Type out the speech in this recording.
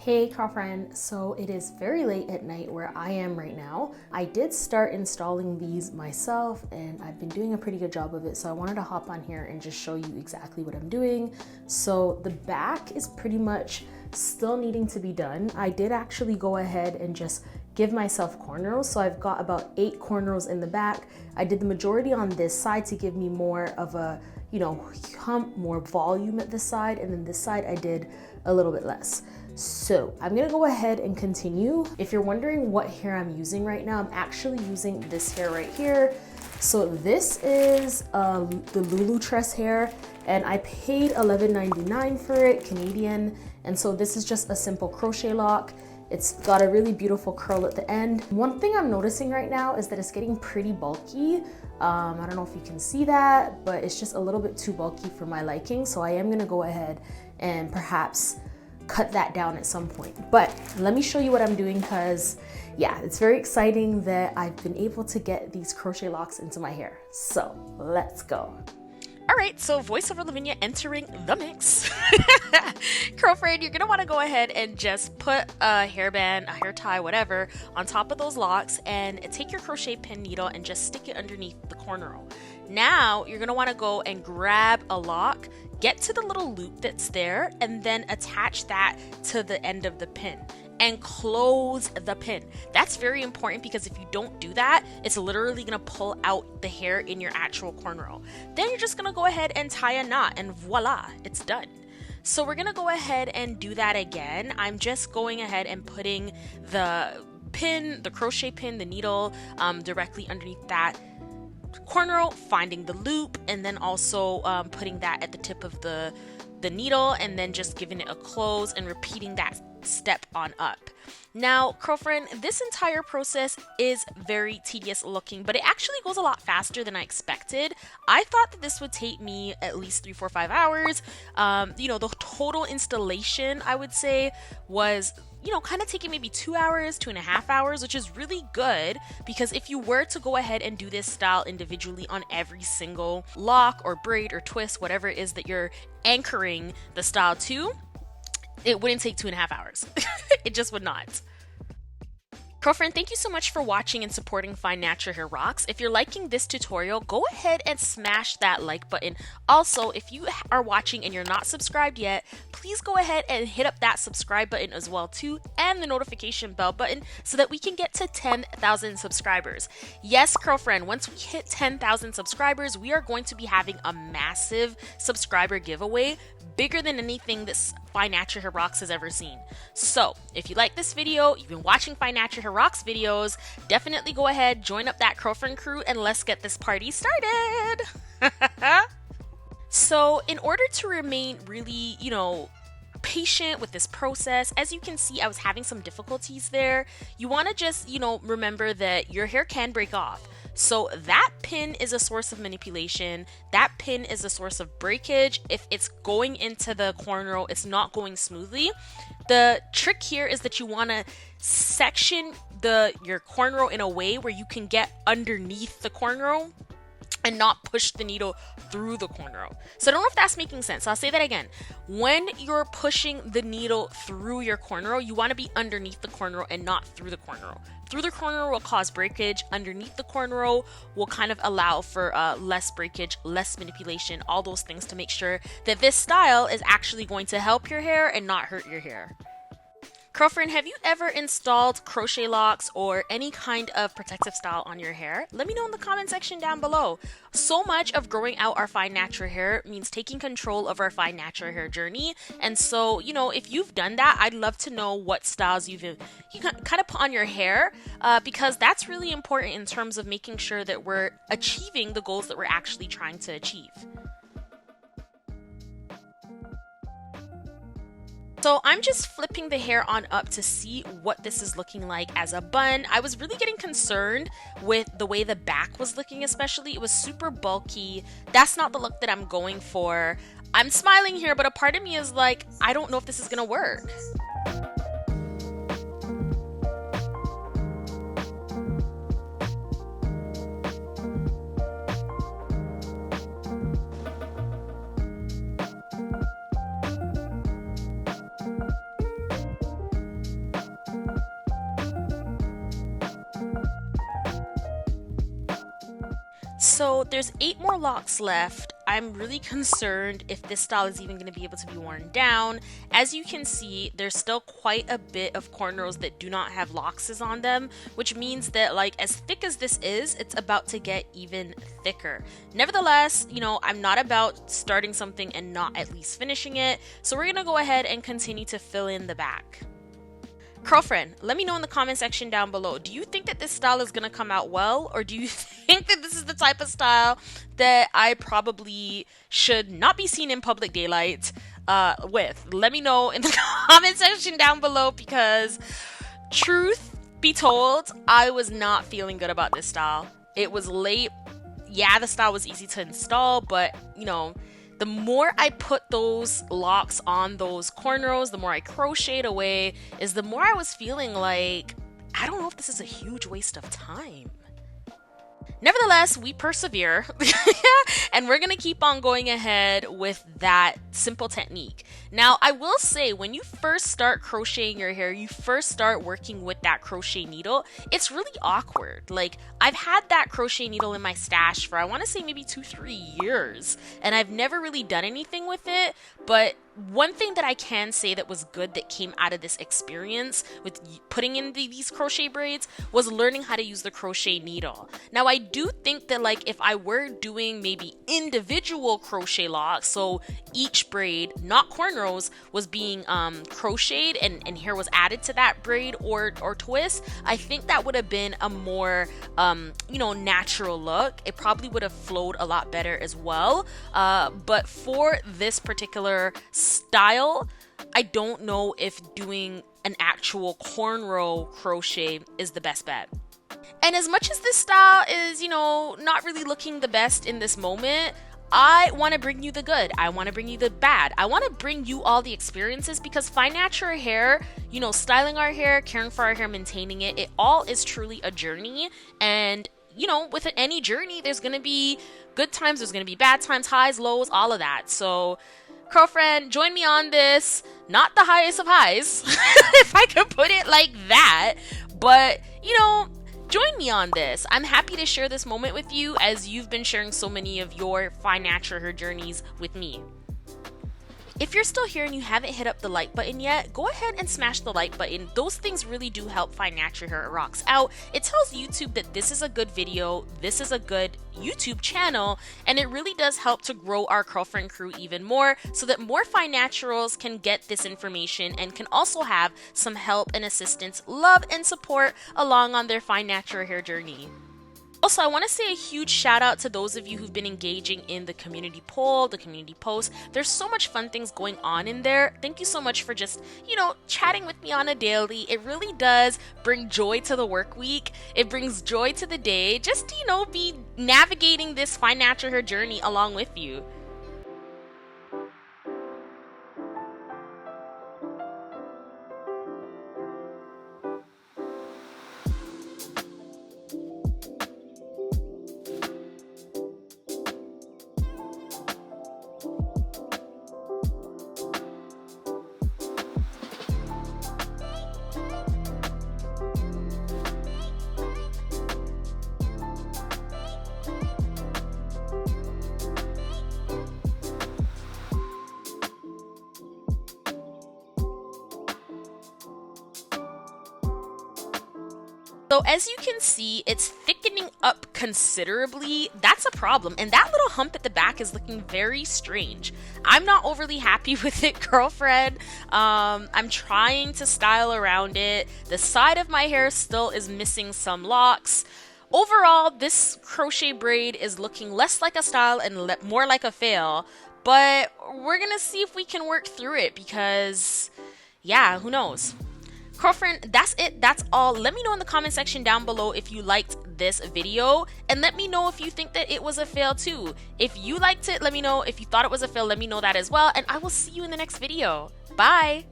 Hey girlfriend, so it is very late at night where I am right now. I did start installing these myself and I've been doing a pretty good job of it, so I wanted to hop on here and just show you exactly what I'm doing. So the back is pretty much still needing to be done. I did actually go ahead and just give myself cornrows, so I've got about 8 cornrows in the back. I did the majority on this side to give me more of a, hump, more volume at this side, and then this side I did a little bit less. So I'm gonna go ahead and continue. If you're wondering what hair I'm using right now, I'm actually using this hair right here. So this is the Lulu Tress hair, and I paid $11.99 for it, Canadian. And so this is just a simple crochet lock. It's got a really beautiful curl at the end. One thing I'm noticing right now is that it's getting pretty bulky. I don't know if you can see that, but it's just a little bit too bulky for my liking. So I am gonna go ahead and perhaps cut that down at some point. But let me show you what I'm doing, because yeah, it's very exciting that I've been able to get these crochet locks into my hair. So let's go. All right, so voiceover Lavinia entering the mix. Girlfriend, you're gonna wanna go ahead and just put a hairband, a hair tie, whatever, on top of those locks and take your crochet pin needle and just stick it underneath the cornrow. Now, you're gonna wanna go and grab a lock, get to the little loop that's there, and then attach that to the end of the pin and close the pin. That's very important, because if you don't do that, it's literally gonna pull out the hair in your actual cornrow. Then you're just gonna go ahead and tie a knot, and voila, it's done. So we're gonna go ahead and do that again. I'm just going ahead and putting the pin, the crochet pin, the needle directly underneath that cornrow, finding the loop, and then also putting that at the tip of the needle, and then just giving it a close and repeating that step on up. Now, girlfriend, this entire process is very tedious looking, but it actually goes a lot faster than I expected. I thought that this would take me at least 3, 4, 5 hours. The total installation, I would say, was kind of taking maybe 2 hours, 2.5 hours, which is really good, because if you were to go ahead and do this style individually on every single lock or braid or twist, whatever it is that you're anchoring the style to, it wouldn't take 2.5 hours. It just would not. Girlfriend, thank you so much for watching and supporting Find Natural Hair Rocks. If you're liking this tutorial, go ahead and smash that like button. Also, if you are watching and you're not subscribed yet, please go ahead and hit up that subscribe button as well too, and the notification bell button, so that we can get to 10,000 subscribers. Yes, girlfriend, once we hit 10,000 subscribers, we are going to be having a massive subscriber giveaway, bigger than anything that Find Natural Hair Rocks has ever seen. So if you like this video, you've been watching Find Natural Hair Rocks videos, definitely go ahead, join up that girlfriend crew, and let's get this party started. So in order to remain really, patient with this process, as you can see, I was having some difficulties there. You want to just, remember that your hair can break off. So that pin is a source of manipulation. That pin is a source of breakage. If it's going into the cornrow, it's not going smoothly. The trick here is that you want to section your cornrow in a way where you can get underneath the cornrow and not push the needle through the cornrow. So I don't know if that's making sense. I'll say that again. When you're pushing the needle through your cornrow, you want to be underneath the cornrow and not through the cornrow. Through the cornrow will cause breakage. Underneath the cornrow will kind of allow for less breakage, less manipulation, all those things to make sure that this style is actually going to help your hair and not hurt your hair. Girlfriend, have you ever installed crochet locks or any kind of protective style on your hair? Let me know in the comment section down below. So much of growing out our fine natural hair means taking control of our fine natural hair journey. And so, if you've done that, I'd love to know what styles you kind of put on your hair, because that's really important in terms of making sure that we're achieving the goals that we're actually trying to achieve. So I'm just flipping the hair on up to see what this is looking like as a bun. I was really getting concerned with the way the back was looking, especially. It was super bulky. That's not the look that I'm going for. I'm smiling here, but a part of me is like, I don't know if this is gonna work. So there's 8 more locks left. I'm really concerned if this style is even going to be able to be worn down. As you can see, there's still quite a bit of cornrows that do not have locks on them, which means that like as thick as this is, it's about to get even thicker. Nevertheless, you know, I'm not about starting something and not at least finishing it. So we're going to go ahead and continue to fill in the back. Girlfriend, let me know in the comment section down below. Do you think that this style is going to come out well? Or do you think that this is the type of style that I probably should not be seen in public daylight with? Let me know in the comment section down below, because truth be told, I was not feeling good about this style. It was late. Yeah, the style was easy to install, but you know, the more I put those locks on those cornrows, the more I crocheted away, is the more I was feeling like, I don't know if this is a huge waste of time. Nevertheless, we persevere and we're gonna keep on going ahead with that simple technique. Now, I will say, when you first start crocheting your hair, you first start working with that crochet needle, it's really awkward. Like, I've had that crochet needle in my stash for, I wanna say maybe 2-3 years, and I've never really done anything with it, but one thing that I can say that was good that came out of this experience with putting in these crochet braids was learning how to use the crochet needle. Now, I do think that like if I were doing maybe individual crochet locks, so each braid, not cornrows, was being crocheted and hair was added to that braid or twist, I think that would have been a more you know, natural look. It probably would have flowed a lot better as well, but for this particular style, I don't know if doing an actual cornrow crochet is the best bet. And as much as this style is, you know, not really looking the best in this moment, I want to bring you the good. I want to bring you the bad. I want to bring you all the experiences, because fine natural hair, you know, styling our hair, caring for our hair, maintaining it, it all is truly a journey. And you know, with any journey, there's going to be good times, there's going to be bad times, highs, lows, all of that. So girlfriend, join me on this. Not the highest of highs, if I could put it like that, but you know, join me on this. I'm happy to share this moment with you, as you've been sharing so many of your fine natural hair journeys with me. If you're still here and you haven't hit up the like button yet, go ahead and smash the like button. Those things really do help Fine Natural Hair Rocks out. It tells YouTube that this is a good video, this is a good YouTube channel, and it really does help to grow our Curlfriend crew even more, so that more Fine Naturals can get this information and can also have some help and assistance, love and support along on their Fine Natural Hair journey. Also, I want to say a huge shout out to those of you who've been engaging in the community poll, the community post. There's so much fun things going on in there. Thank you so much for just, you know, chatting with me on a daily. It really does bring joy to the work week. It brings joy to the day. Just to, you know, be navigating this fine natural hair journey along with you. So as you can see, it's thickening up considerably. That's a problem. And that little hump at the back is looking very strange. I'm not overly happy with it, girlfriend. I'm trying to style around it. The side of my hair still is missing some locks. Overall, this crochet braid is looking less like a style and more like a fail. But we're gonna see if we can work through it, because yeah, who knows? Girlfriend, that's it. That's all. Let me know in the comment section down below if you liked this video, and let me know if you think that it was a fail too. If you liked it, let me know. If you thought it was a fail, let me know that as well, and I will see you in the next video. Bye.